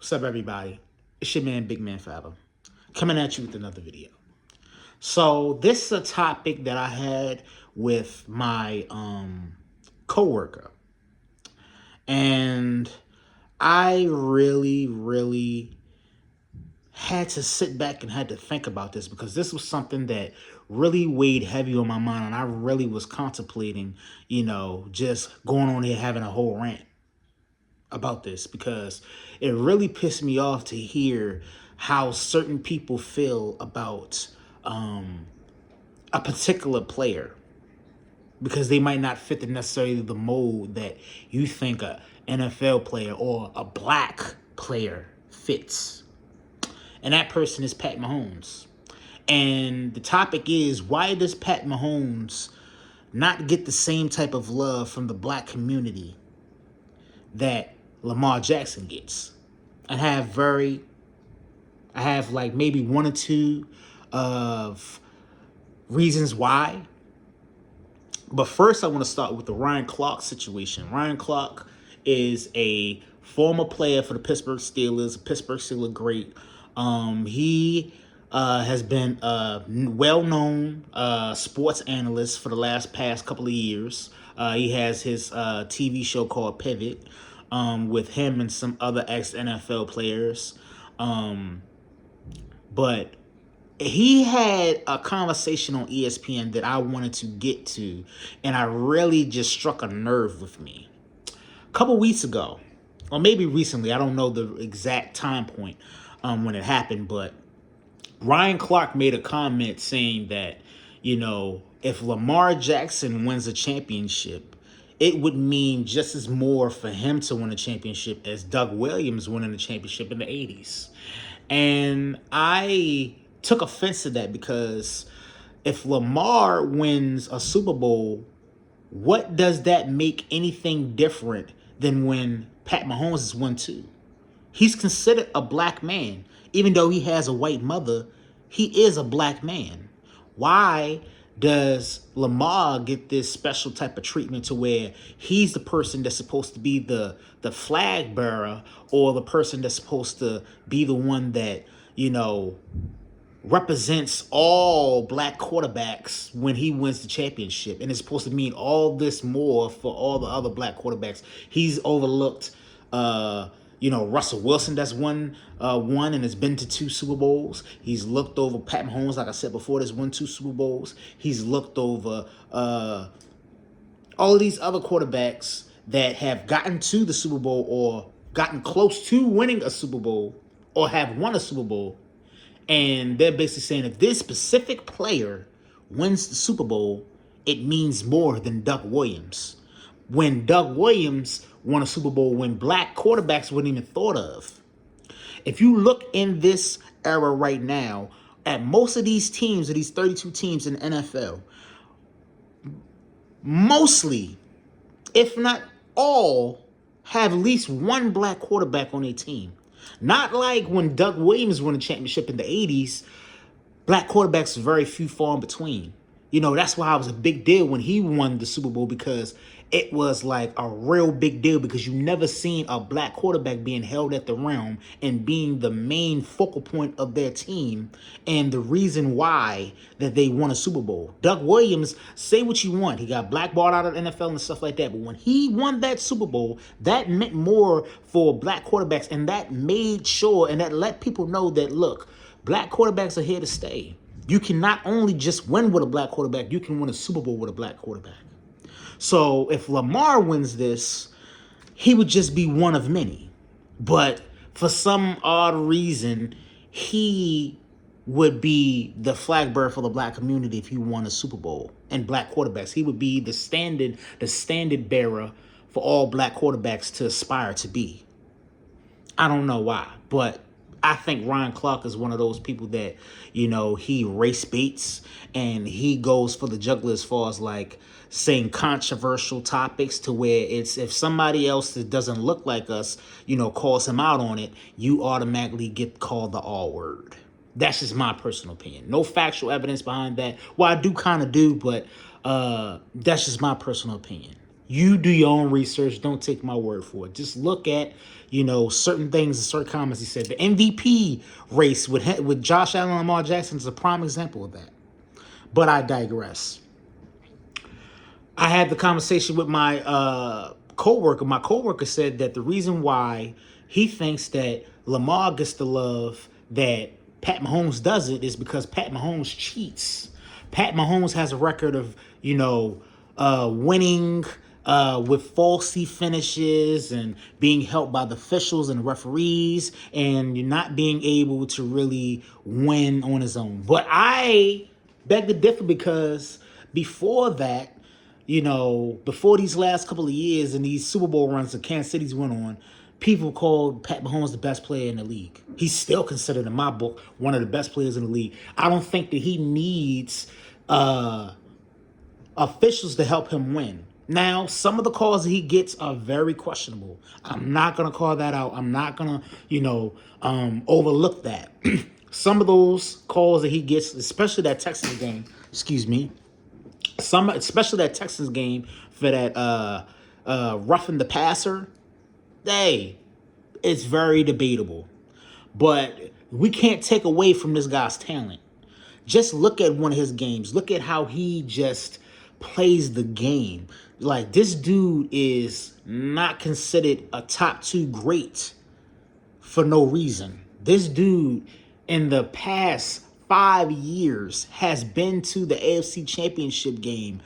What's up, everybody? It's your man, Big Man Fathom, coming at you with another video. So this is a topic that I had with my coworker, and I really had to sit back and had to think about this because this was something that really weighed heavy on my mind, and I really was contemplating, just going on here having a whole rant about this because it really pissed me off to hear how certain people feel about a particular player because they might not fit necessarily the mold that you think a NFL player or a black player fits. And that person is Pat Mahomes. And the topic is, why does Pat Mahomes not get the same type of love from the black community that Lamar Jackson gets? I have like maybe one or two of reasons why. But first I want to start with the Ryan Clark situation. Ryan Clark is a former player for the Pittsburgh Steelers, a Pittsburgh Steelers great. He has been a well-known sports analyst for the past couple of years. He has his TV show called Pivot with him and some other ex-NFL players. But he had a conversation on ESPN that I wanted to get to, and I really just struck a nerve with me. A couple weeks ago, or maybe recently, I don't know the exact time point when it happened, but Ryan Clark made a comment saying that, if Lamar Jackson wins a championship, it would mean just as more for him to win a championship as Doug Williams winning a championship in the 80s. And I took offense to that because if Lamar wins a Super Bowl, what does that make anything different than when Pat Mahomes has won two? He's considered a black man. Even though he has a white mother, he is a black man. Why does Lamar get this special type of treatment to where he's the person that's supposed to be the flag bearer, or the person that's supposed to be the one that, represents all black quarterbacks when he wins the championship, and it's supposed to mean all this more for all the other black quarterbacks? He's overlooked Russell Wilson, that's won and has been to two Super Bowls. He's looked over Pat Mahomes, like I said before, that's won two Super Bowls. He's looked over all of these other quarterbacks that have gotten to the Super Bowl or gotten close to winning a Super Bowl or have won a Super Bowl. And they're basically saying if this specific player wins the Super Bowl, it means more than Doug Williams. When Doug Williams won a Super Bowl when black quarterbacks weren't even thought of. If you look in this era right now, at most of these teams, of these 32 teams in the NFL, mostly, if not all, have at least one black quarterback on their team. Not like when Doug Williams won a championship in the 80s, black quarterbacks were very few, far in between. That's why it was a big deal when he won the Super Bowl, because it was like a real big deal, because you never seen a black quarterback being held at the rim and being the main focal point of their team and the reason why that they won a Super Bowl. Doug Williams, say what you want, he got blackballed out of the NFL and stuff like that, but when he won that Super Bowl, that meant more for black quarterbacks, and that made sure and that let people know that, look, black quarterbacks are here to stay. You can not only just win with a black quarterback, you can win a Super Bowl with a black quarterback. So if Lamar wins this, he would just be one of many. But for some odd reason, he would be the flag bearer for the black community if he won a Super Bowl and black quarterbacks. He would be the standard bearer for all black quarterbacks to aspire to be. I don't know why, but I think Ryan Clark is one of those people that, he race baits and he goes for the juggler as far as like saying controversial topics to where it's, if somebody else that doesn't look like us, calls him out on it, you automatically get called the R word. That's just my personal opinion. No factual evidence behind that. Well, I do kind of do, but that's just my personal opinion. You do your own research. Don't take my word for it. Just look at, certain things and certain comments he said. The MVP race with Josh Allen and Lamar Jackson is a prime example of that. But I digress. I had the conversation with my coworker. My coworker said that the reason why he thinks that Lamar gets the love that Pat Mahomes doesn't is because Pat Mahomes cheats. Pat Mahomes has a record of, winning with falsy finishes and being helped by the officials and referees and not being able to really win on his own. But I beg to differ because before that, before these last couple of years and these Super Bowl runs that Kansas City's went on, people called Pat Mahomes the best player in the league. He's still considered, in my book, one of the best players in the league. I don't think that he needs officials to help him win. Now, some of the calls that he gets are very questionable. I'm not going to call that out. I'm not going to, overlook that. Some of those calls that he gets, especially that Texans game, especially that Texans game for that roughing the passer, it's very debatable. But we can't take away from this guy's talent. Just look at one of his games. Look at how he just plays the game. Like, this dude is not considered a top 2 great for no reason. This dude in the past 5 years has been to the AFC Championship game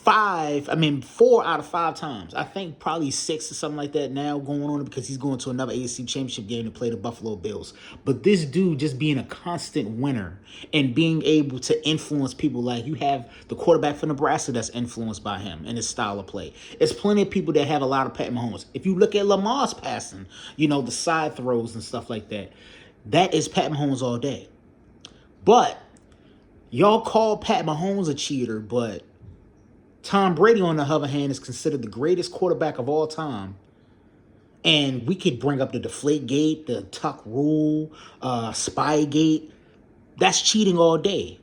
4 out of 5 times. I think probably 6 or something like that now going on because he's going to another AFC Championship game to play the Buffalo Bills. But this dude just being a constant winner and being able to influence people, like you have the quarterback for Nebraska that's influenced by him and his style of play. There's plenty of people that have a lot of Pat Mahomes. If you look at Lamar's passing, the side throws and stuff like that, that is Pat Mahomes all day. But y'all call Pat Mahomes a cheater, but Tom Brady, on the other hand, is considered the greatest quarterback of all time. And we could bring up the Deflategate, the Tuck Rule, Spygate. That's cheating all day.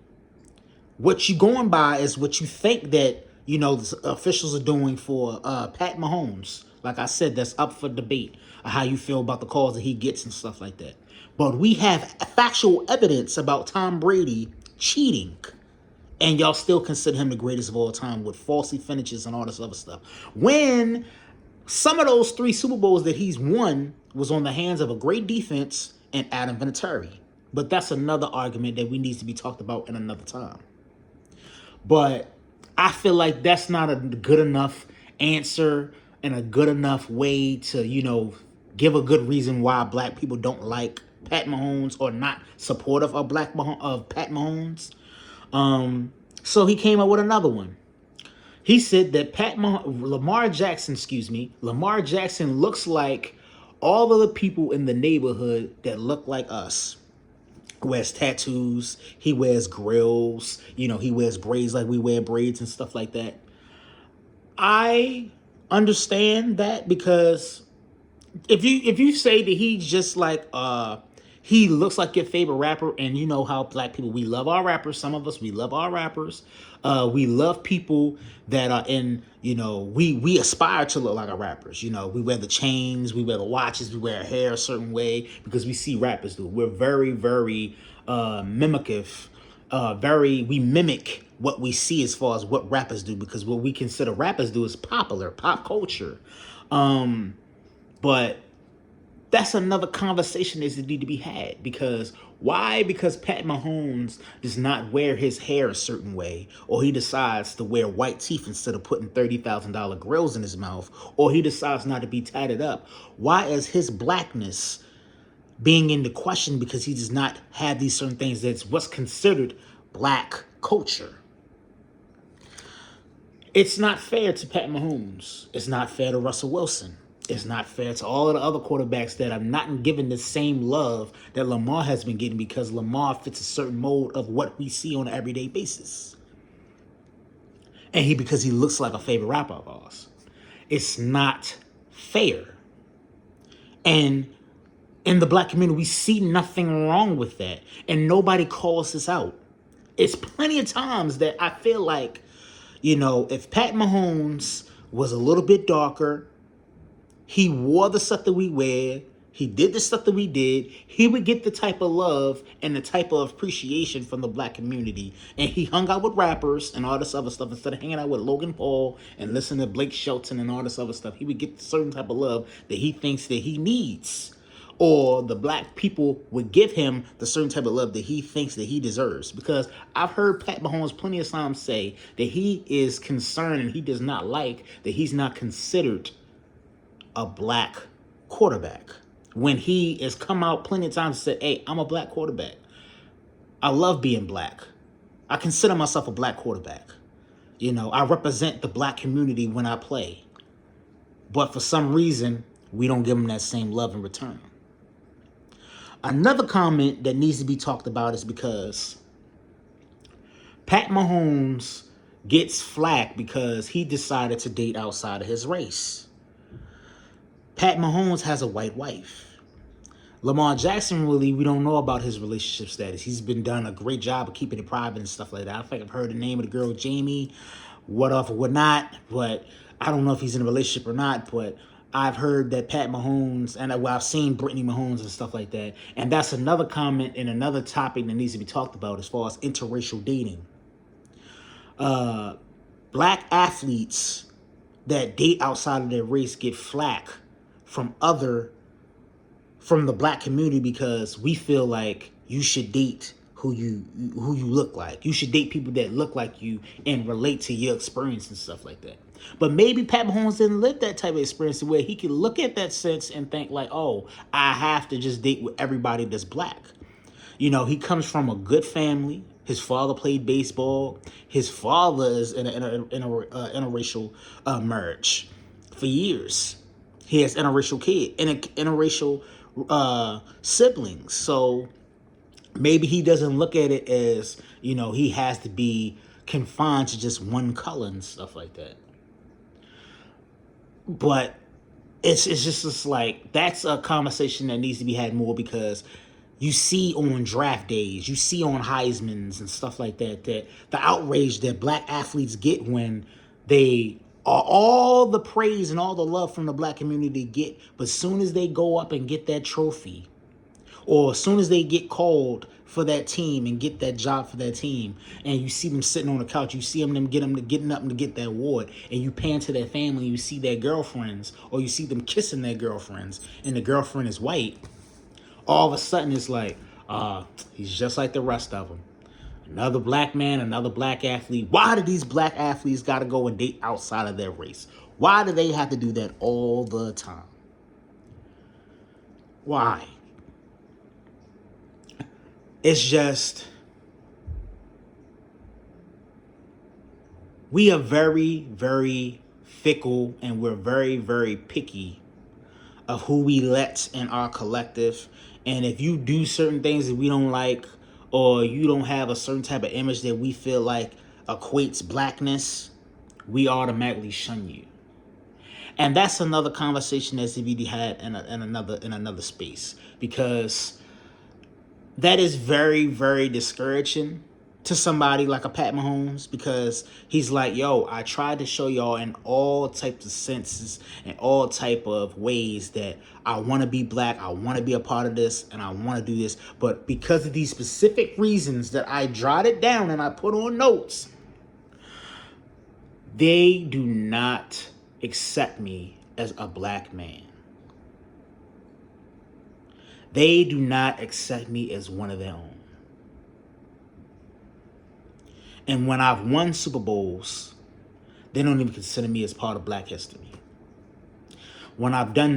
What you're going by is what you think that, the officials are doing for Pat Mahomes. Like I said, that's up for debate, how you feel about the calls that he gets and stuff like that. But we have factual evidence about Tom Brady cheating. And y'all still consider him the greatest of all time with falsy finishes and all this other stuff. When some of those 3 Super Bowls that he's won was on the hands of a great defense and Adam Vinatieri. But that's another argument that we need to be talked about in another time. But I feel like that's not a good enough answer and a good enough way to, give a good reason why black people don't like Pat Mahomes or not supportive of Pat Mahomes. So he came up with another one. He said that Lamar Jackson looks like all of the people in the neighborhood that look like us. He wears tattoos, he wears grills, he wears braids like we wear braids and stuff like that. I understand that because if you say that he's just like he looks like your favorite rapper, and you know how black people, we love our rappers. Some of us, we love our rappers. We love people that are in, we aspire to look like our rappers. We wear the chains, we wear the watches, we wear our hair a certain way because we see rappers do. We're very, very mimicative. We mimic what we see as far as what rappers do, because what we consider rappers do is pop culture. But that's another conversation that need to be had. Because why? Because Pat Mahomes does not wear his hair a certain way, or he decides to wear white teeth instead of putting $30,000 grills in his mouth, or he decides not to be tatted up. Why is his blackness being into question because he does not have these certain things that's what's considered black culture? It's not fair to Pat Mahomes. It's not fair to Russell Wilson. It's not fair to all of the other quarterbacks that are not given the same love that Lamar has been getting, because Lamar fits a certain mold of what we see on an everyday basis. And because he looks like a favorite rapper of ours. It's not fair. And in the black community, we see nothing wrong with that. And nobody calls this out. It's plenty of times that I feel like, if Pat Mahomes was a little bit darker, he wore the stuff that we wear, he did the stuff that we did, he would get the type of love and the type of appreciation from the black community. And he hung out with rappers and all this other stuff instead of hanging out with Logan Paul and listening to Blake Shelton and all this other stuff. He would get a certain type of love that he thinks that he needs. Or the black people would give him the certain type of love that he thinks that he deserves. Because I've heard Pat Mahomes plenty of times say that he is concerned and he does not like that he's not considered a black quarterback. When he has come out plenty of times and said, hey, I'm a black quarterback. I love being black. I consider myself a black quarterback. You know, I represent the black community when I play. But for some reason, we don't give him that same love in return. Another comment that needs to be talked about is because Pat Mahomes gets flack because he decided to date outside of his race. Pat Mahomes has a white wife. Lamar Jackson, really, we don't know about his relationship status. He's been done a great job of keeping it private and stuff like that. I think I've heard the name of the girl, Jamie, what off or what not, but I don't know if he's in a relationship or not, but I've heard that Pat Mahomes, and I've seen Brittany Mahomes and stuff like that. And that's another comment and another topic that needs to be talked about as far as interracial dating. Black athletes that date outside of their race get flack from the black community because we feel like you should date who you look like. You should date people that look like you and relate to your experience and stuff like that. But maybe Pat Mahomes didn't live that type of experience where he can look at that sense and think like, oh, I have to just date with everybody that's black. You know, he comes from a good family. His father played baseball. His father is in a interracial marriage for years. He has interracial siblings. So maybe he doesn't look at it as, you know, he has to be confined to just one color and stuff like that. But it's just like, that's a conversation that needs to be had more, because you see on draft days, you see on Heisman's and stuff like that, that the outrage that black athletes get when they are all the praise and all the love from the black community get, but as soon as they go up and get that trophy, or as soon as they get called for that team and get that job for that team, and you see them sitting on the couch, you see them getting up to get that award, and you pan to their family, you see their girlfriends, or you see them kissing their girlfriends, and the girlfriend is white, all of a sudden it's like, he's just like the rest of them. Another black man, another black athlete. Why do these black athletes got to go and date outside of their race? Why do they have to do that all the time? Why? It's just, we are very, very fickle, and we're very, very picky of who we let in our collective. And if you do certain things that we don't like, or you don't have a certain type of image that we feel like equates blackness, we automatically shun you. And that's another conversation that's to be had in another space, because that is very, very discouraging to somebody like a Pat Mahomes, because he's like, yo, I tried to show y'all in all types of senses and all type of ways that I want to be black, I want to be a part of this, and I want to do this. But because of these specific reasons that I jotted down and I put on notes, they do not accept me as a black man. They do not accept me as one of their own. And when I've won Super Bowls, they don't even consider me as part of black history. When I've done